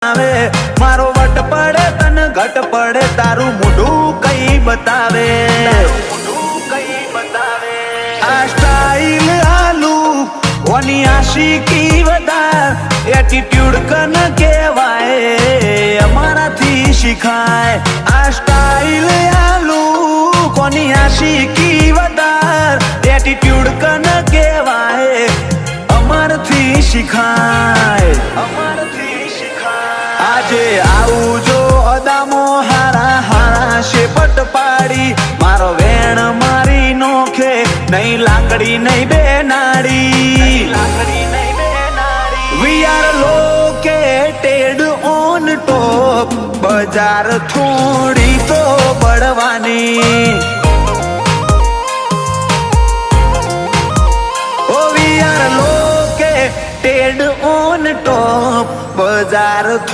આવે મારો વટ પડે તને ઘટ પડે તારું મોઢું કઈ બતાવે આ સ્ટાઈલ આલુ ઓની આશિકી વધાર એટીટ્યુડ કન કહેવાય અમારાથી શીખાય આ સ્ટાઈલ આલુ કોની આશિકી વધાર એટીટ્યુડ કન કહેવાય અમારથી શીખાય આજે આવું જો અદામો હારા હારા શેપટ પાડી મારો વેણ મારી નોખે નહીં લાકડી નહીં બેનાડી we are located on top બજાર થોડી તો બળવાની ઓ we are located on top બજાર